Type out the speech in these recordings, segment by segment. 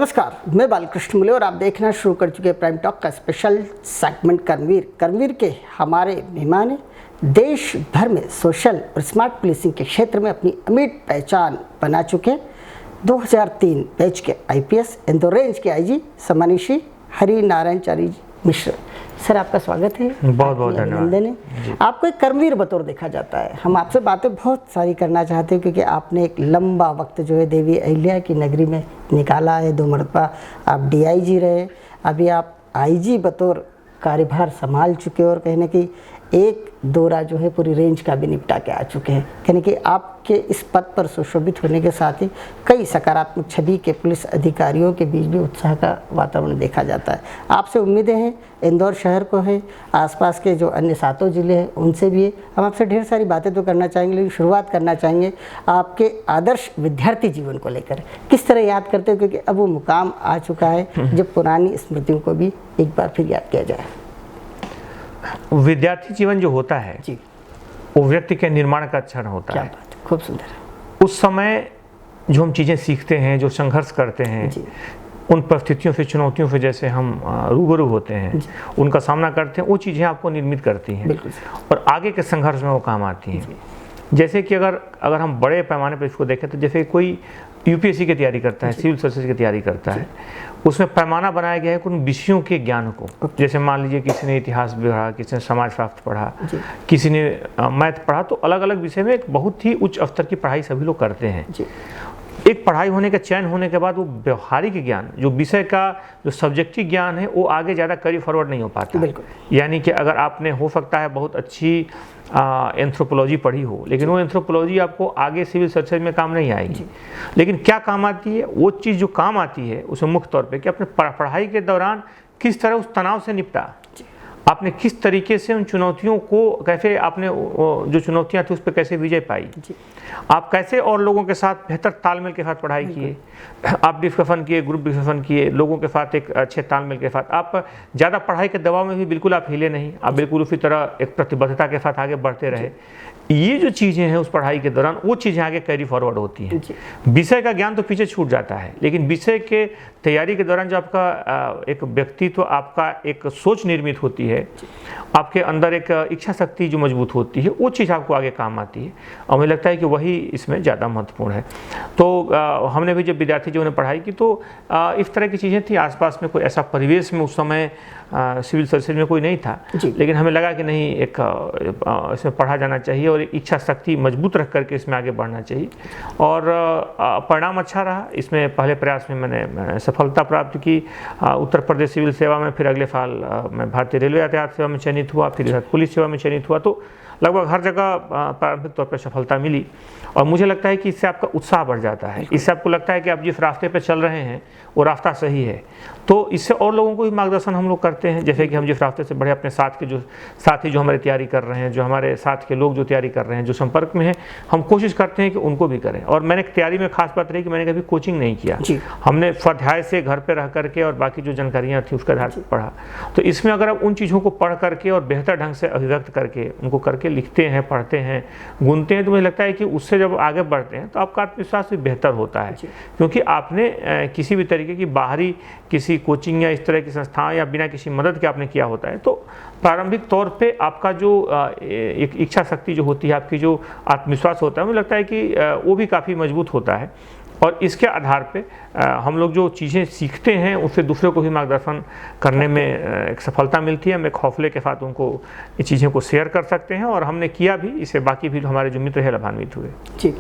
नमस्कार, मैं बालकृष्ण मुले और आप देखना शुरू कर चुके हैं प्राइम टॉक का स्पेशल सेगमेंट कर्मवीर के हमारे मेहमान हैं। देश भर में सोशल और स्मार्ट पुलिसिंग के क्षेत्र में अपनी अमिट पहचान बना चुके हैं। 2003 बैच के आईपीएस इंदौर रेंज के आईजी सम्मानित श्री हरि नारायण चारी मिश्र, सर आपका स्वागत है। बहुत बहुत धन्यवाद। आपको एक कर्मवीर बतौर देखा जाता है। हम आपसे बातें बहुत सारी करना चाहते हैं क्योंकि आपने एक लंबा वक्त जो है देवी अहिल्या की नगरी में निकाला है। 2 मरतबा आप डीआईजी रहे, अभी आप आईजी बतौर कार्यभार संभाल चुके और कहने की एक दौरा जो है पूरी रेंज का भी निपटा के आ चुके हैं। कहने कि आपके इस पद पर सुशोभित होने के साथ ही कई सकारात्मक छवि के पुलिस अधिकारियों के बीच भी उत्साह का वातावरण देखा जाता है। आपसे उम्मीदें हैं, इंदौर शहर को है, आसपास के जो अन्य 7 जिले हैं उनसे भी है। हम आपसे ढेर सारी बातें तो करना चाहेंगे, लेकिन शुरुआत करना चाहेंगे आपके आदर्श विद्यार्थी जीवन को लेकर। किस तरह याद करते हो, क्योंकि अब वो मुकाम आ चुका है जब पुरानी स्मृतियों को भी एक बार फिर याद किया जाए। विद्यार्थी जीवन जो होता है जी, वो व्यक्ति के निर्माण का क्षण होता क्या है। बात है, खूब सुंदर। उस समय जो हम चीज़ें सीखते हैं, जो संघर्ष करते हैं, उन परिस्थितियों से, चुनौतियों से जैसे हम रूबरू होते हैं, उनका सामना करते हैं, वो चीज़ें आपको निर्मित करती हैं और आगे के संघर्ष में वो काम आती हैं। जैसे कि अगर हम बड़े पैमाने पर इसको देखें तो जैसे कोई यूपीएससी की तैयारी करता है, सिविल सर्विसेज की तैयारी करता है, उसमें पैमाना बनाया गया है उन विषयों के ज्ञान को। जैसे मान लीजिए किसी ने इतिहास पढ़ा, किसी ने समाजशास्त्र पढ़ा, किसी ने मैथ पढ़ा, तो अलग अलग विषय में एक बहुत ही उच्च स्तर की पढ़ाई सभी लोग करते हैं। एक पढ़ाई होने का चयन होने के बाद वो व्यवहारिक ज्ञान, जो विषय का जो सब्जेक्टिव ज्ञान है, वो आगे ज़्यादा कैरी फॉरवर्ड नहीं हो पाता। यानी कि अगर आपने हो सकता है बहुत अच्छी एंथ्रोपोलॉजी पढ़ी हो, लेकिन वो एंथ्रोपोलॉजी आपको आगे सिविल सर्विसेज में काम नहीं आएगी। लेकिन क्या काम आती है, वो चीज़ जो काम आती है उसमें मुख्य तौर पे कि अपने पढ़ाई के दौरान किस तरह उस तनाव से निपटा, आपने किस तरीके से उन चुनौतियों को कैसे, आपने जो चुनौतियां थी उस पर कैसे विजय पाई, आप कैसे और लोगों के साथ बेहतर तालमेल के साथ पढ़ाई किए, आप डिस्कशन किए, ग्रुप डिस्कशन किए, लोगों के साथ एक अच्छे तालमेल के साथ। आप ज़्यादा पढ़ाई के दबाव में भी बिल्कुल आप हिले नहीं, आप बिल्कुल उसी तरह एक प्रतिबद्धता के साथ आगे बढ़ते रहे। ये जो चीज़ें हैं उस पढ़ाई के दौरान, वो चीज़ें आगे कैरी फॉरवर्ड होती हैं। विषय का ज्ञान तो पीछे छूट जाता है, लेकिन विषय के तैयारी के दौरान जो आपका एक व्यक्तित्व, आपका एक सोच निर्मित होती है, आपके अंदर एक इच्छा शक्ति जो मजबूत होती है, वो चीज़ आपको आगे काम आती है। और मुझे लगता है कि वही इसमें ज़्यादा महत्वपूर्ण है। तो हमने भी जब विद्यार्थी जीवन में पढ़ाई की तो इस तरह की चीज़ें थी। आसपास में कोई ऐसा परिवेश में उस समय सिविल सर्विसेज में कोई नहीं था, लेकिन हमें लगा कि नहीं, एक इसमें पढ़ा जाना चाहिए और इच्छा शक्ति मजबूत रख करके इसमें आगे बढ़ना चाहिए। और परिणाम अच्छा रहा। इसमें पहले प्रयास में मैंने सफलता प्राप्त की। उत्तर प्रदेश सिविल सेवा में, फिर अगले साल मैं भारतीय रेलवे यातायात सेवा में चयनित हुआ, फिर पुलिस सेवा में चयनित हुआ। तो लगभग हर जगह प्रारंभिक तौर पर सफलता मिली। और मुझे लगता है कि इससे आपका उत्साह बढ़ जाता है, इससे आपको लगता है कि आप जिस रास्ते पर चल रहे हैं वो रास्ता सही है। तो इससे और लोगों को भी मार्गदर्शन हम लोग करते हैं। जैसे कि हम जिस रास्ते से बढ़े, अपने साथ के जो साथी जो हमारी तैयारी कर रहे हैं, जो हमारे साथ के लोग जो तैयारी कर रहे हैं, जो संपर्क में हैं, हम कोशिश करते हैं कि उनको भी करें। और मैंने तैयारी में खास बात रही कि मैंने कभी कोचिंग नहीं किया, हमने स्वाध्याय से घर पर रह करके और बाकी जो जानकारियाँ थी उसके आधार पर पढ़ा। तो इसमें अगर आप उन चीज़ों को पढ़ करके और बेहतर ढंग से अभिव्यक्त करके उनको करके लिखते हैं, पढ़ते हैं, गुनते हैं, तो मुझे लगता है कि उससे जब आगे बढ़ते हैं तो आपका आत्मविश्वास भी बेहतर होता है। क्योंकि आपने किसी भी तरीके की बाहरी किसी कोचिंग या इस तरह की संस्थान या बिना किसी मदद के आपने किया होता है, तो प्रारंभिक तौर पे आपका जो एक इच्छा शक्ति जो होती है, आपकी जो आत्मविश्वास होता है, मुझे लगता है कि वो भी काफ़ी मजबूत होता है। और इसके आधार पे हम लोग जो चीज़ें सीखते हैं उससे दूसरों को भी मार्गदर्शन करने में एक सफलता मिलती है। हम एक हौसले के साथ उनको ये चीज़ों को शेयर कर सकते हैं और हमने किया भी, इससे बाकी भी हमारे जो मित्र हैं लाभान्वित हुए। जी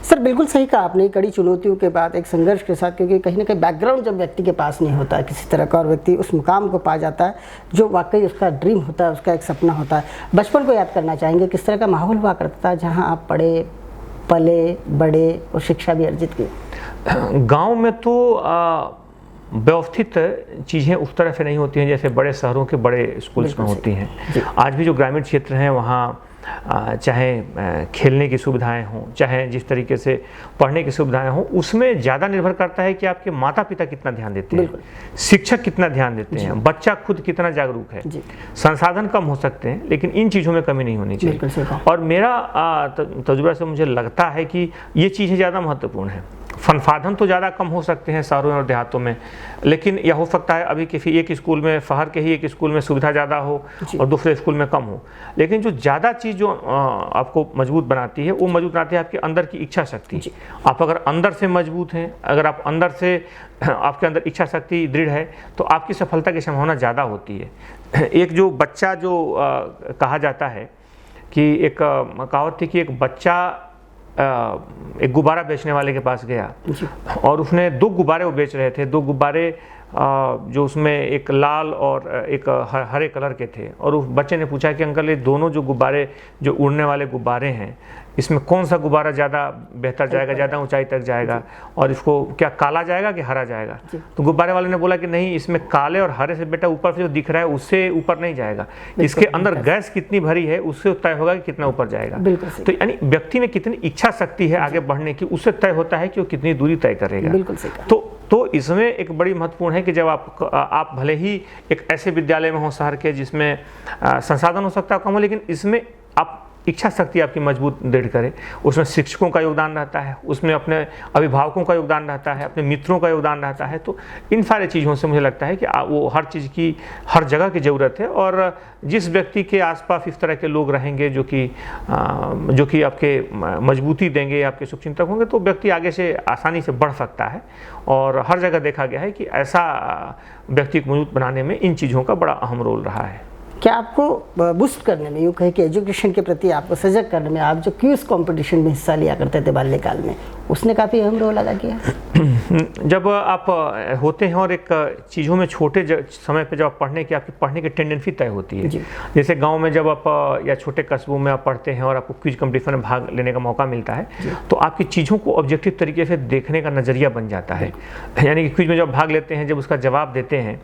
सर, बिल्कुल सही कहा आपने। कड़ी चुनौतियों के बाद एक संघर्ष के साथ, क्योंकि कहीं ना कहीं बैकग्राउंड जब व्यक्ति के पास नहीं होता है किसी तरह का, और व्यक्ति उस मुकाम को पा जाता है जो वाकई उसका ड्रीम होता है, उसका एक सपना होता है। बचपन को याद करना चाहेंगे, किस तरह का माहौल हुआ करता था जहाँ आप पढ़े, पले, बड़े और शिक्षा भी अर्जित की? गांव में तो व्यवस्थित चीज़ें उस तरह से नहीं होती हैं जैसे बड़े शहरों के बड़े स्कूल्स में होती हैं। आज भी जो ग्रामीण क्षेत्र हैं वहाँ चाहे खेलने की सुविधाएं हों, चाहे जिस तरीके से पढ़ने की सुविधाएं हों, उसमें ज़्यादा निर्भर करता है कि आपके माता पिता कितना ध्यान देते हैं, शिक्षक कितना ध्यान देते हैं, बच्चा खुद कितना जागरूक है। संसाधन कम हो सकते हैं लेकिन इन चीज़ों में कमी नहीं होनी चाहिए। और मेरा तजुर्बा से मुझे लगता है कि ये चीज़ें ज़्यादा महत्वपूर्ण है। संसाधन तो ज़्यादा कम हो सकते हैं शहरों और देहातों में, लेकिन यह हो सकता है अभी किसी एक स्कूल में, शहर के ही एक स्कूल में सुविधा ज़्यादा हो और दूसरे स्कूल में कम हो। लेकिन जो ज़्यादा चीज़ जो आपको मजबूत बनाती है, वो मजबूत बनाती है आपके अंदर की इच्छा शक्ति। आप अगर अंदर से मजबूत हैं, अगर आप अंदर से आपके अंदर इच्छा शक्ति दृढ़ है, तो आपकी सफलता की संभावना ज़्यादा होती है। एक जो बच्चा जो कहा जाता है कि एक कहावत थी कि एक बच्चा एक गुब्बारा बेचने वाले के पास गया और उसने 2 गुब्बारे वो बेच रहे थे, 2 गुब्बारे जो उसमें एक लाल और एक हरे कलर के थे, और उस बच्चे ने पूछा कि अंकल ये दोनों जो गुब्बारे, जो उड़ने वाले गुब्बारे हैं, इसमें कौन सा गुब्बारा ज़्यादा बेहतर जाएगा, ज़्यादा ऊंचाई तक जाएगा, और इसको क्या काला जाएगा कि हरा जाएगा? तो गुब्बारे वाले ने बोला कि नहीं, इसमें काले और हरे से बेटा ऊपर से जो दिख रहा है उससे ऊपर नहीं जाएगा, इसके अंदर गैस कितनी भरी है उससे तय होगा कि कितना ऊपर जाएगा। तो यानी व्यक्ति में कितनी इच्छा शक्ति है आगे बढ़ने की, उससे तय होता है कि वो कितनी दूरी तय करेगा। तो इसमें एक बड़ी महत्वपूर्ण है कि जब आप भले ही एक ऐसे विद्यालय में हो शहर के जिसमें संसाधन हो सकता है कम हो, लेकिन इसमें आप इच्छा शक्ति आपकी मजबूत दृढ़ करे, उसमें शिक्षकों का योगदान रहता है, उसमें अपने अभिभावकों का योगदान रहता है, अपने मित्रों का योगदान रहता है। तो इन सारे चीज़ों से मुझे लगता है कि वो हर चीज़ की हर जगह की ज़रूरत है, और जिस व्यक्ति के आसपास इस तरह के लोग रहेंगे जो कि आपके मजबूती देंगे, आपके शुभचिंतक होंगे, तो व्यक्ति आगे से आसानी से बढ़ सकता है। और हर जगह देखा गया है कि ऐसा व्यक्ति को मजबूत बनाने में इन चीज़ों का बड़ा अहम रोल रहा है। क्या आपको बूस्ट करने में, यूँ कहे कि एजुकेशन के प्रति आपको सजग करने में, आप जो क्विज कंपटीशन में हिस्सा लिया करते थे बाल्यकाल में, उसने काफ़ी अहम रोल अदा किया? जब आप होते हैं और एक चीज़ों में छोटे समय पे जब आप आपकी पढ़ने की टेंडेंसी तय होती है, जैसे गांव में जब आप या छोटे कस्बों में आप पढ़ते हैं और आपको क्विज कंपटीशन में भाग लेने का मौका मिलता है, तो आपकी चीज़ों को ऑब्जेक्टिव तरीके से देखने का नज़रिया बन जाता है। यानी कि क्विज में जब भाग लेते हैं, जब उसका जवाब देते हैं,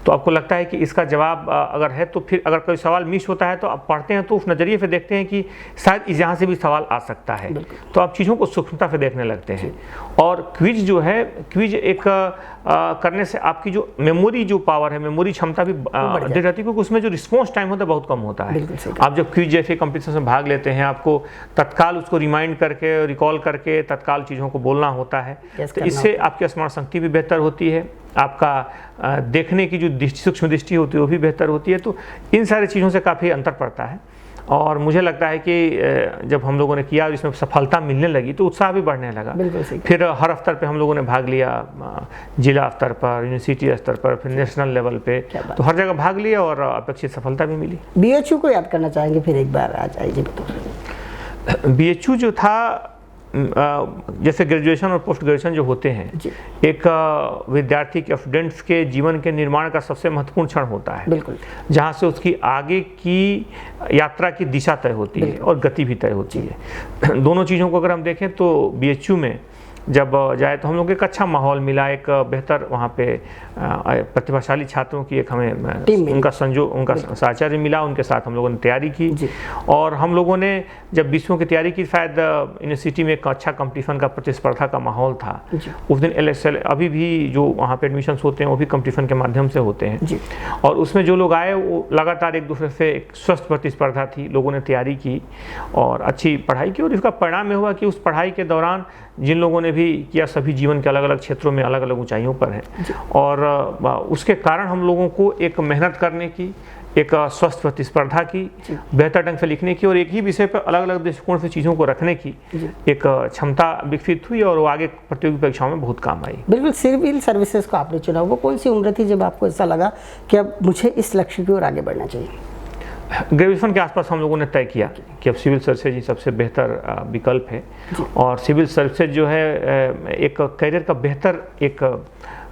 तो आपको लगता है कि इसका जवाब अगर है, तो फिर अगर कोई सवाल मिस होता है तो आप पढ़ते हैं तो उस नज़रिए से देखते हैं कि शायद इस यहाँ से भी सवाल आ सकता है, तो आप चीज़ों को सूक्ष्मता से देखने लगते हैं। और क्विज जो है, क्विज एक करने से आपकी जो मेमोरी जो पावर है, मेमोरी क्षमता भी दृढ़ रहती है, क्योंकि उसमें जो रिस्पॉन्स टाइम होता है बहुत कम होता है। आप जब क्विज जैसे कंपटीशन में भाग लेते हैं, आपको तत्काल उसको रिमाइंड करके, रिकॉल करके तत्काल चीज़ों को बोलना होता है, तो इससे आपकी स्मरण शक्ति भी बेहतर होती है, आपका देखने की जो सूक्ष्म दृष्टि होती है वो भी बेहतर होती है। तो इन सारी चीज़ों से काफ़ी अंतर पड़ता है, और मुझे लगता है कि जब हम लोगों ने किया और इसमें सफलता मिलने लगी तो उत्साह भी बढ़ने लगा। फिर हर स्तर पे हम लोगों ने भाग लिया, जिला स्तर पर, यूनिवर्सिटी स्तर पर, फिर नेशनल लेवल पे, तो हर जगह भाग लिया और अपेक्षित सफलता भी मिली। BHU को याद करना चाहेंगे फिर एक बार, आज आइए। BHU जो था, जैसे ग्रेजुएशन और पोस्ट ग्रेजुएशन जो होते हैं, एक विद्यार्थी के, स्टूडेंट्स के जीवन के निर्माण का सबसे महत्वपूर्ण क्षण होता है, जहाँ से उसकी आगे की यात्रा की दिशा तय होती है और गति भी तय होती है। दोनों चीज़ों को अगर हम देखें तो BHU में जब जाए तो हम लोग एक अच्छा माहौल मिला, एक बेहतर वहाँ पे प्रतिभाशाली छात्रों की एक हमें उनका साहचर्य मिला, उनके साथ हम लोगों ने तैयारी की, और हम लोगों ने जब 20वीं की तैयारी की, शायद यूनिवर्सिटी में एक अच्छा कंपटीशन का, प्रतिस्पर्धा का माहौल था उस दिन। LSL अभी भी जो वहाँ पे एडमिशन्स होते हैं वो भी कंपटीशन के माध्यम से होते हैं, और उसमें जो लोग आए वो लगातार एक दूसरे से एक स्वस्थ प्रतिस्पर्धा थी, लोगों ने तैयारी की और अच्छी पढ़ाई की, और इसका परिणाम यह हुआ कि उस पढ़ाई के दौरान जिन लोगों ने भी किया, सभी जीवन के अलग अलग क्षेत्रों में अलग अलग ऊंचाइयों पर हैं, और उसके कारण हम लोगों को एक मेहनत करने की, एक स्वस्थ प्रतिस्पर्धा की, बेहतर ढंग से लिखने की, और एक ही विषय पर अलग अलग दृष्टिकोण से चीज़ों को रखने की एक क्षमता विकसित हुई, और वो आगे प्रतियोगी परीक्षाओं में बहुत काम आई। बिल्कुल। सिविल सर्विसेज को आपने चुना, वो कौन सी उम्र थी जब आपको ऐसा लगा कि अब मुझे इस लक्ष्य की ओर आगे बढ़ना चाहिए? ग्रेजुएशन के आसपास हम लोगों ने तय किया कि अब सिविल सर्विसेज ही सबसे बेहतर विकल्प है, और सिविल सर्विसेज जो है एक करियर का बेहतर एक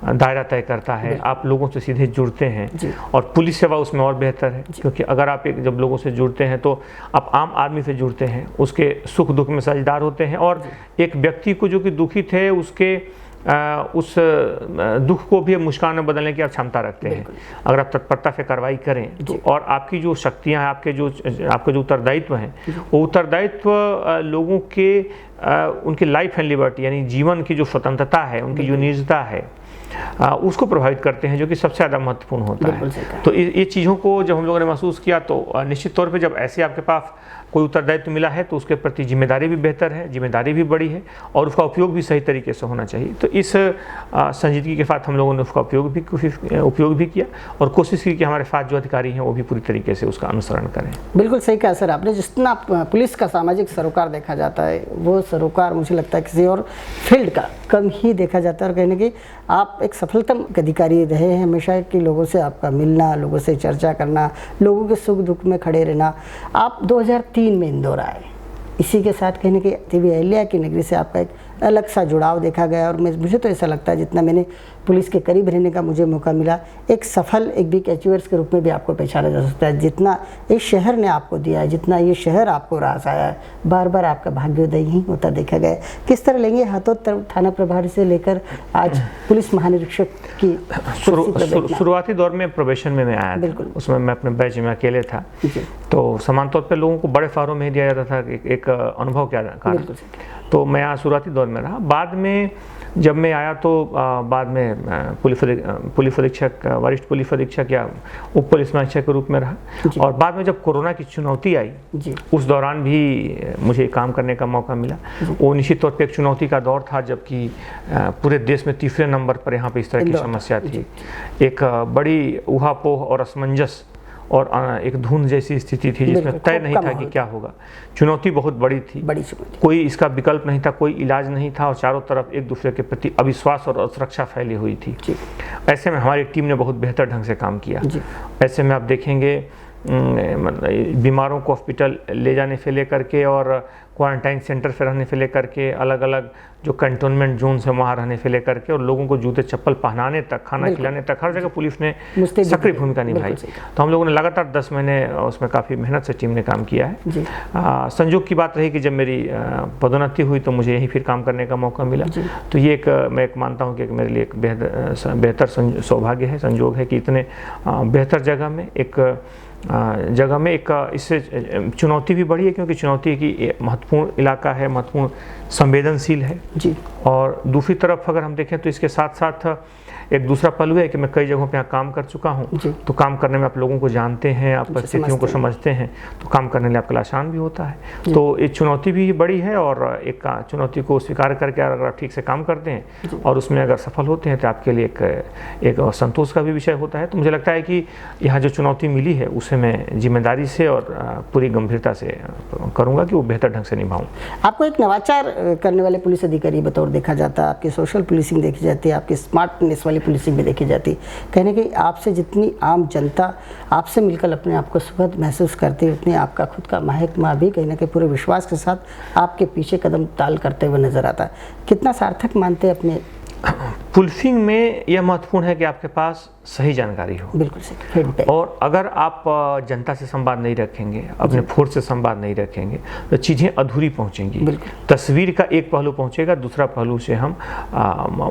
दायरा तय करता है, आप लोगों से सीधे जुड़ते हैं, और पुलिस सेवा उसमें और बेहतर है, क्योंकि अगर आप जब लोगों से जुड़ते हैं तो आप आम आदमी से जुड़ते हैं, उसके सुख दुख में साझेदार होते हैं, और एक व्यक्ति को जो कि दुखी थे उसके उस दुख को भी मुस्कान में बदलने की आप क्षमता रखते हैं अगर आप तत्परता से कार्रवाई करें तो। और आपकी जो शक्तियां हैं, आपके जो उत्तरदायित्व हैं, वो उत्तरदायित्व लोगों के उनकी लाइफ एंड लिबर्टी यानी जीवन की जो स्वतंत्रता है, उनकी जो निजता है, उसको प्रभावित करते हैं, जो कि सबसे ज़्यादा महत्वपूर्ण होता है। तो ये चीज़ों को जब हम लोगों ने महसूस किया तो निश्चित तौर पे जब ऐसे आपके पास कोई उत्तरदायित्व मिला है तो उसके प्रति जिम्मेदारी भी बेहतर है, जिम्मेदारी भी बड़ी है और उसका उपयोग भी सही तरीके से होना चाहिए। तो इस संजीदगी के साथ हम लोगों ने उसका उपयोग भी किया और कोशिश की कि हमारे साथ जो अधिकारी हैं वो भी पूरी तरीके से उसका अनुसरण करें। बिल्कुल सही कहा सर आपने। जितना पुलिस का सामाजिक सरोकार देखा जाता है वो सरोकार मुझे लगता है किसी और फील्ड का कम ही देखा जाता है। और कहने की आप एक सफलतम अधिकारी रहे हैं हमेशा कि लोगों से आपका मिलना, लोगों से चर्चा करना, लोगों के सुख दुख में खड़े रहना। आप 2003 में इंदौर आए, इसी के साथ कहने की देवी अहिल्या की नगरी से आपका एक अलग सा जुड़ाव देखा गया। और मुझे तो ऐसा लगता है जितना मैंने पुलिस के करीब रहने का मुझे मौका मिला, एक सफल एक बिग अचीवर्स के रूप में भी आपको पहचाना जा सकता है। जितना इस शहर ने आपको दिया है, जितना ये शहर आपको रास आया है, बार बार आपका भाग्योदय ही होता देखा गया है। किस तरह लेंगे हाथों थाना प्रभारी से लेकर आज पुलिस महानिरीक्षक की शुरुआती दौर में प्रोबेशन में मैं आया था, उसमें मैं अपने बैच में अकेले था, तो समान तौर पर लोगों को बड़े फारों में दिया जाता था एक अनुभव क्या कारण, तो मैं यहाँ शुरुआती दौर में रहा। बाद में जब मैं आया तो बाद में पुलिस अधीक्षक, वरिष्ठ पुलिस अधीक्षक या उप पुलिस महानिरीक्षक के रूप में रहा। और बाद में जब कोरोना की चुनौती आई उस दौरान भी मुझे काम करने का मौका मिला। वो निश्चित तौर पे एक चुनौती का दौर था जबकि पूरे देश में तीसरे नंबर पर यहाँ पे इस तरह की समस्या थी। एक बड़ी ऊहापोह और असमंजस और एक धुंध जैसी स्थिति थी जिसमें तय नहीं था कि क्या होगा। चुनौती बहुत बड़ी थी, कोई इसका विकल्प नहीं था, कोई इलाज नहीं था और चारों तरफ एक दूसरे के प्रति अविश्वास और असुरक्षा फैली हुई थी। ऐसे में हमारी टीम ने बहुत बेहतर ढंग से काम किया। ऐसे में आप देखेंगे बीमारों को हॉस्पिटल ले जाने से लेकर के और क्वारंटाइन सेंटर से रहने से लेकर के, अलग अलग जो कंटोनमेंट जोन से वहाँ रहने से लेकर के और लोगों को जूते चप्पल पहनाने तक, खाना खिलाने तक, हर जगह पुलिस ने सक्रिय भूमिका निभाई। तो हम लोगों ने लगातार 10 महीने उसमें काफ़ी मेहनत से टीम ने काम किया है। संयोग की बात रही कि जब मेरी पदोन्नति हुई तो मुझे यहीं फिर काम करने का मौका मिला। तो ये मैं एक मानता हूँ कि मेरे लिए एक बेहतर सौभाग्य है, संयोग है कि इतने बेहतर जगह में एक इससे चुनौती भी बढ़ी है, क्योंकि चुनौती की महत्वपूर्ण इलाका है, महत्वपूर्ण संवेदनशील है जी। और दूसरी तरफ अगर हम देखें तो इसके साथ साथ एक दूसरा पहलू है कि मैं कई जगहों पे यहाँ काम कर चुका हूँ, तो काम करने में आप लोगों को जानते हैं, आप परिस्थितियों को समझते हैं, तो काम करने में आपके लिए आसान भी होता है। तो एक चुनौती भी बड़ी है और एक चुनौती को स्वीकार करके अगर आप ठीक से काम करते हैं और उसमें अगर सफल होते हैं तो आपके लिए एक संतोष का भी विषय होता है। तो मुझे लगता है कि यहाँ जो चुनौती मिली है उसे मैं जिम्मेदारी से और पूरी गंभीरता से करूँगा कि वो बेहतर ढंग से निभाऊँ। आपको एक नवाचार करने वाले पुलिस अधिकारी बतौर देखा जाता है, आपकी सोशल पुलिसिंग देखी जाती है, आपकी स्मार्टनेस वाली पुलिसिंग भी देखी जाती है। कहने की आपसे जितनी आम जनता आपसे मिलकर अपने आप को सुखद महसूस करती है, उतनी आपका खुद का महकमा भी कहीं ना कहीं पूरे विश्वास के साथ आपके पीछे कदम ताल करते हुए नजर आता है। कितना सार्थक मानते हैं अपने पुलिसिंग में? यह महत्वपूर्ण है कि आपके पास सही जानकारी हो, बिल्कुल सही। और अगर आप जनता से संवाद नहीं रखेंगे, अपने फोर्स से संवाद नहीं रखेंगे तो चीज़ें अधूरी पहुंचेंगी। तस्वीर का एक पहलू पहुंचेगा, दूसरा पहलू से हम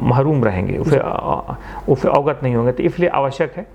महरूम रहेंगे, उसे अवगत नहीं होंगे। तो इसलिए आवश्यक है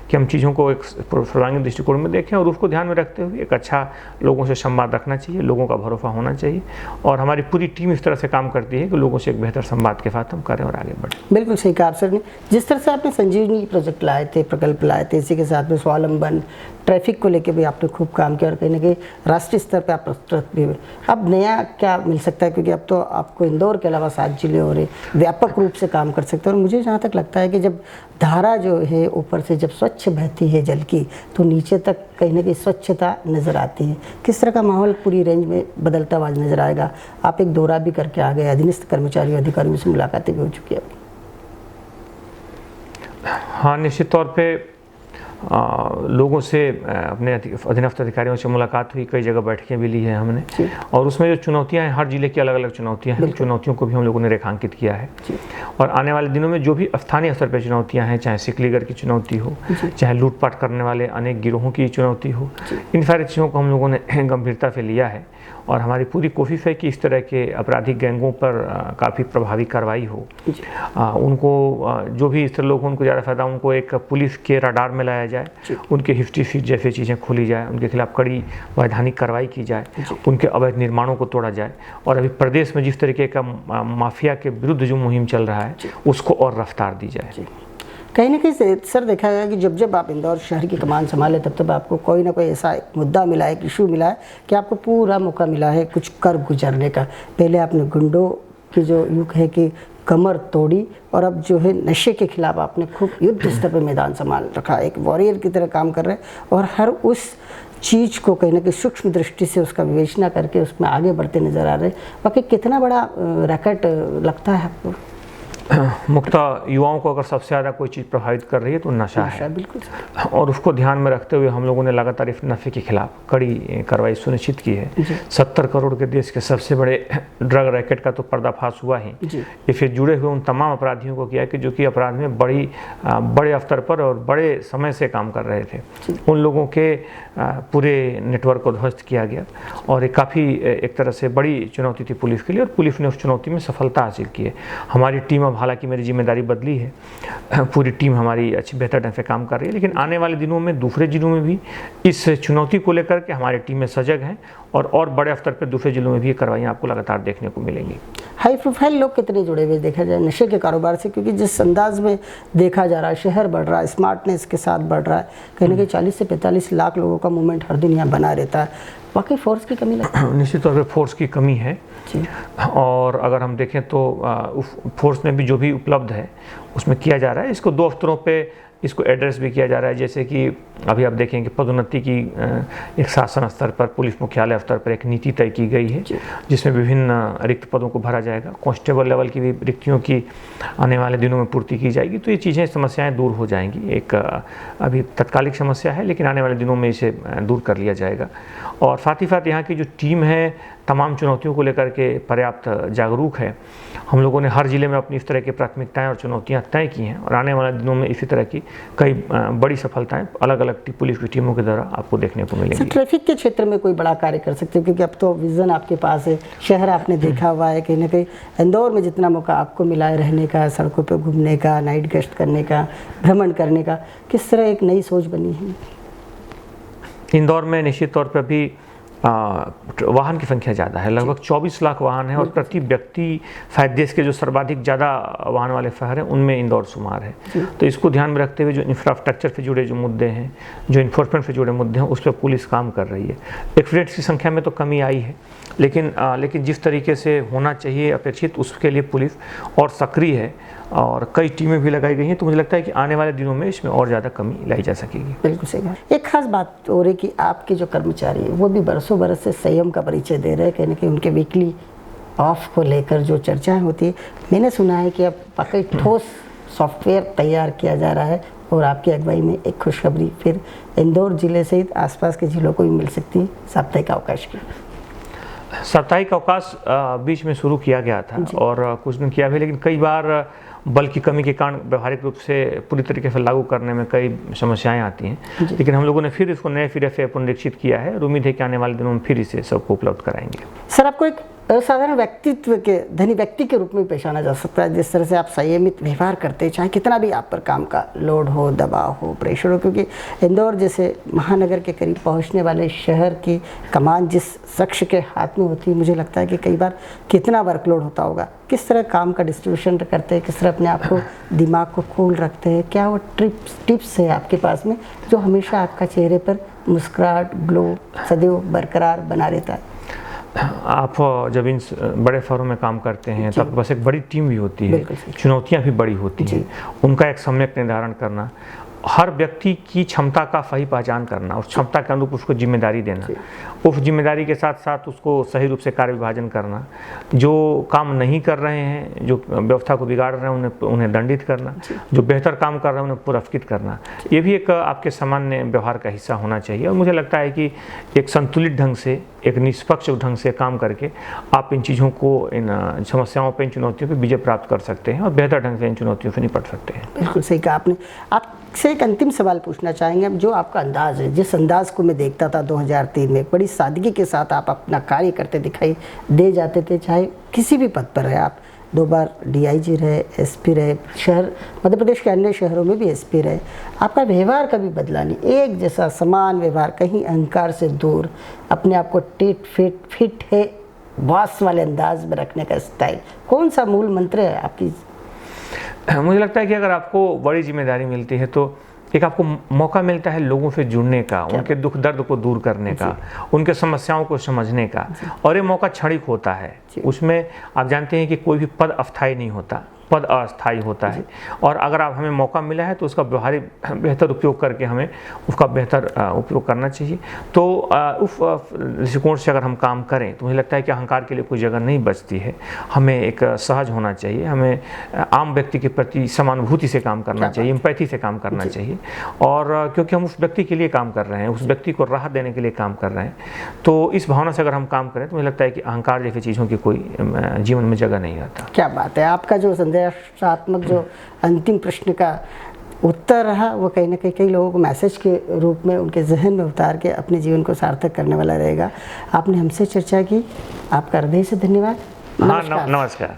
कि हम चीज़ों को एक सर्वांगीण दृष्टिकोण में देखें और उसको ध्यान में रखते हुए एक अच्छा लोगों से संवाद रखना चाहिए, लोगों का भरोसा होना चाहिए। और हमारी पूरी टीम इस तरह से काम करती है कि लोगों से एक बेहतर संवाद के साथ हम करें और आगे बढ़ें। बिल्कुल सही कहा आप सर ने। जिस तरह से आपने संजीवनी प्रोजेक्ट लाए थे, प्रकल्प लाए थे, इसी के साथ में स्वावलंबन, ट्रैफिक को लेकर भी आपने खूब काम किया और कहीं ना कहीं राष्ट्रीय स्तर पर आप प्रस्तुत भी हुए। अब नया क्या मिल सकता है, क्योंकि अब तो आपको इंदौर के अलावा 7 जिले और व्यापक रूप से काम कर सकते हैं। और मुझे जहाँ तक लगता है कि जब धारा जो है ऊपर से जब स्वच्छ बहती है जल की, तो नीचे तक कहीं ना कहीं स्वच्छता नज़र आती है। किस तरह का माहौल पूरी रेंज में बदलता हुआ नज़र आएगा? आप एक दौरा भी करके आ गए, अधीनस्थ कर्मचारियों अधिकारियों से मुलाकातें भी हो चुकी है। हाँ, निश्चित तौर पे लोगों से, अपने अधीनस्थ अधिकारियों से मुलाकात हुई, कई जगह बैठकें भी ली हैं हमने, और उसमें जो चुनौतियां हैं, हर जिले की अलग अलग चुनौतियां हैं, चुनौतियों को भी हम लोगों ने रेखांकित किया है। और आने वाले दिनों में जो भी स्थानीय स्तर पर चुनौतियां हैं, चाहे सिकलीगर की चुनौती हो, चाहे लूटपाट करने वाले अनेक गिरोहों की चुनौती हो, इन सारी चीज़ों को हम लोगों ने गंभीरता से लिया है। और हमारी पूरी कोशिश है कि इस तरह के आपराधिक गैंगों पर काफ़ी प्रभावी कार्रवाई हो। उनको जो भी इस तरह लोग, उनको ज़्यादा फायदा, उनको एक पुलिस के रडार में लाया जाए, उनके हिस्ट्री शीट जैसी चीज़ें खोली जाए, उनके खिलाफ कड़ी वैधानिक कार्रवाई की जाए, उनके अवैध निर्माणों को तोड़ा जाए। और अभी प्रदेश में जिस तरीके का माफिया के विरुद्ध जो मुहिम चल रहा है उसको और रफ्तार दी जाए। कहीं ना कहीं सर देखा गया कि जब जब आप इंदौर शहर की कमान संभाले तब तब आपको कोई ना कोई ऐसा मुद्दा मिला है, इशू मिला है कि आपको पूरा मौका मिला है कुछ कर गुजरने का। पहले आपने गुंडों की जो युग है कि कमर तोड़ी, और अब जो है नशे के खिलाफ आपने खूब युद्ध स्तर पर मैदान संभाल रखा, एक वॉरियर की तरह काम कर रहे हैं और हर उस चीज़ को कहीं ना कहीं सूक्ष्म दृष्टि से उसका विवेचना करके उसमें आगे बढ़ते नज़र आ रहे हैं। बाकी कितना बड़ा रैकेट लगता है आपको? मुख्यतः युवाओं को अगर सबसे ज़्यादा कोई चीज़ प्रभावित कर रही है तो नशा है, बिल्कुल। और उसको ध्यान में रखते हुए हम लोगों ने लगातार इस नशे के खिलाफ कड़ी कार्रवाई सुनिश्चित की है। 70 करोड़ के देश के सबसे बड़े ड्रग रैकेट का तो पर्दाफाश हुआ ही, ये फिर जुड़े हुए उन तमाम अपराधियों को किया कि जो कि अपराध में बड़े स्तर पर और बड़े समय से काम कर रहे थे, उन लोगों के पूरे नेटवर्क को ध्वस्त किया गया। और ये काफ़ी एक तरह से बड़ी चुनौती थी पुलिस के लिए, और पुलिस ने उस चुनौती में सफलता हासिल की है। हमारी टीम, अब हालांकि मेरी जिम्मेदारी बदली है, पूरी टीम हमारी अच्छी बेहतर ढंग से काम कर रही है, लेकिन आने वाले दिनों में दूसरे जिलों में भी इस चुनौती को लेकर के हमारी टीमें सजग हैं, और बड़े स्तर पर दूसरे जिलों में भी ये कार्रवाइयाँ आपको लगातार देखने को मिलेंगी। हाई प्रोफाइल लोग कितने जुड़े हुए देखा जाए नशे के कारोबार से? क्योंकि जिस अंदाज में देखा जा रहा है, शहर बढ़ रहा है, स्मार्टनेस के साथ बढ़ रहा है, कहीं ना कहीं 40 से 45 लाख लोगों का मूवमेंट हर दिन यहाँ बना रहता है। वाकई फोर्स की कमी लगती है? निश्चित तौर पर फोर्स की कमी है जी। और अगर हम देखें तो फोर्स में भी जो भी उपलब्ध है उसमें किया जा रहा है। इसको 2 स्तरों पे इसको एड्रेस भी किया जा रहा है, जैसे कि अभी आप देखेंगे पदोन्नति की एक शासन स्तर पर, पुलिस मुख्यालय स्तर पर एक नीति तय की गई है जिसमें विभिन्न रिक्त पदों को भरा जाएगा। कांस्टेबल लेवल की भी रिक्तियों की आने वाले दिनों में पूर्ति की जाएगी, तो ये चीज़ें, समस्याएं दूर हो जाएंगी। एक अभी तत्कालिक समस्या है, लेकिन आने वाले दिनों में इसे दूर कर लिया जाएगा। और साथ ही साथ यहाँ की जो टीम है तमाम चुनौतियों को लेकर के पर्याप्त जागरूक है। हम लोगों ने हर जिले में अपनी इस तरह की प्राथमिकताएं और चुनौतियां तय की हैं, और आने वाले दिनों में इसी तरह की कई बड़ी सफलताएं अलग अलग पुलिस की टीमों के द्वारा आपको देखने को मिलेंगी। ट्रैफिक के क्षेत्र में कोई बड़ा कार्य कर सकते हो, क्योंकि अब तो विजन आपके पास है, शहर आपने देखा हुआ है, कहीं ना कहीं इंदौर में जितना मौका आपको मिला है रहने का, सड़कों पर घूमने का, नाइट गश्त करने का, भ्रमण करने का, किस तरह एक नई सोच बनी है? इंदौर में निश्चित तौर पर भी वाहन की संख्या ज़्यादा है, लगभग 24 लाख वाहन है, और प्रति व्यक्ति शायद देश के जो सर्वाधिक ज़्यादा वाहन वाले शहर हैं उनमें इंदौर शुमार है। तो इसको ध्यान में रखते हुए जो इंफ्रास्ट्रक्चर से जुड़े जो मुद्दे हैं, जो इन्फोर्समेंट से जुड़े मुद्दे हैं, उस पर पुलिस काम कर रही है। एक्सीडेंट्स की संख्या में तो कमी आई है, लेकिन जिस तरीके से होना चाहिए अपेक्षित, उसके लिए पुलिस और सक्रिय है और कई टीमें भी लगाई गई हैं। तो मुझे लगता है कि आने वाले दिनों में इसमें और ज़्यादा कमी लाई जा सकेगी। बिल्कुल सही बात। एक खास बात हो रही कि आपके जो कर्मचारी हैं वो भी बरसों बरस से संयम का परिचय दे रहे हैं, कहीं ना कहीं उनके वीकली ऑफ को लेकर जो चर्चाएं होती है, मैंने सुना है कि अब वाकई ठोस सॉफ्टवेयर तैयार किया जा रहा है, और आपकी अगुवाई में एक खुशखबरी फिर इंदौर जिले सहित आसपास के जिलों को भी मिल सकती है साप्ताहिक अवकाश की। साप्ताहिक अवकाश बीच में शुरू किया गया था और कुछ दिन किया भी, लेकिन कई बार बल की कमी के कारण व्यवहारिक रूप से पूरी तरीके से लागू करने में कई समस्याएं आती हैं। लेकिन हम लोगों ने फिर इसको नए सिरे से पुनरीक्षित किया है, और उम्मीद है कि आने वाले दिनों में फिर इसे सबको उपलब्ध कराएंगे। सर, आपको एक असाधारण व्यक्तित्व के धनी व्यक्ति के रूप में पेश आना जा सकता है, जिस तरह से आप संयमित व्यवहार करते हैं, चाहे कितना भी आप पर काम का लोड हो, दबाव हो, प्रेशर हो, क्योंकि इंदौर जैसे महानगर के करीब पहुंचने वाले शहर की कमान जिस शख्स के हाथ में होती है, मुझे लगता है कि कई बार कितना वर्कलोड होता होगा। किस तरह काम का डिस्ट्रीब्यूशन करते हैं, किस तरह अपने आप को दिमाग को कूल रखते हैं, क्या वो टिप्स है आपके पास में जो हमेशा आपका चेहरे पर मुस्कुराहट, ग्लो सदैव बरकरार बना रहता है? आप जब इन बड़े फर्मों में काम करते हैं तब बस एक बड़ी टीम भी होती है, चुनौतियां भी बड़ी होती हैं, उनका एक सम्यक निर्धारण करना, हर व्यक्ति की क्षमता का सही पहचान करना, उस क्षमता के अनुरूप उसको जिम्मेदारी देना, उस जिम्मेदारी के साथ साथ उसको सही रूप से कार्य विभाजन करना, जो काम नहीं कर रहे हैं, जो व्यवस्था को बिगाड़ रहे हैं उन्हें दंडित करना, जो बेहतर काम कर रहे हैं उन्हें पुरस्कृत करना, ये भी एक आपके सामान्य व्यवहार का हिस्सा होना चाहिए। और मुझे लगता है कि एक संतुलित ढंग से, एक निष्पक्ष ढंग से काम करके आप इन चीज़ों को, इन समस्याओं पर, इन चुनौतियों पर विजय प्राप्त कर सकते हैं और बेहतर ढंग से इन चुनौतियों से निपट सकते हैं। बिल्कुल सही कहा आपने। आपसे एक अंतिम सवाल पूछना चाहेंगे, जो आपका अंदाज़ है, जिस अंदाज़ को मैं देखता था 2003 में, बड़ी सादगी के साथ आप अपना कार्य करते दिखाई दे जाते थे, चाहे किसी भी पद पर रहे आप, 2 बार DIG रहे, SP रहे, शहर मध्य प्रदेश के अन्य शहरों में भी SP रहे, आपका व्यवहार कभी बदला नहीं, एक जैसा समान व्यवहार, कहीं अहंकार से दूर, अपने आप को फिट है बॉस वाले अंदाज में रखने का स्टाइल, कौन सा मूल मंत्र है आपकी? मुझे लगता है कि अगर आपको बड़ी जिम्मेदारी मिलती है तो एक आपको मौका मिलता है लोगों से जुड़ने का, उनके दुख दर्द को दूर करने का, उनके समस्याओं को समझने का, और ये मौका क्षणिक होता है। उसमें आप जानते हैं कि कोई भी पद अस्थायी नहीं होता, पद अस्थायी होता है, और अगर आप हमें मौका मिला है तो उसका व्यवहारिक बेहतर उपयोग करके हमें उसका बेहतर उपयोग करना चाहिए। तो उस दृष्टिकोण से अगर हम काम करें तो मुझे लगता है कि अहंकार के लिए कोई जगह नहीं बचती है। हमें एक सहज होना चाहिए, हमें आम व्यक्ति के प्रति समानुभूति से काम करना चाहिए, एम्पैथी से काम करना चाहिए, और क्योंकि हम उस व्यक्ति के लिए काम कर रहे हैं, उस व्यक्ति को राहत देने के लिए काम कर रहे हैं, तो इस भावना से अगर हम काम करें तो मुझे लगता है कि अहंकार जैसी चीज़ों की कोई जीवन में जगह नहीं रहता। क्या बात है। आपका जो संदेशात्मक जो अंतिम प्रश्न का उत्तर रहा वो कहीं ना कहीं कई लोगों को मैसेज के रूप में उनके जहन में उतार के अपने जीवन को सार्थक करने वाला रहेगा। आपने हमसे चर्चा की, आपका हृदय से धन्यवाद। हाँ, नमस्कार।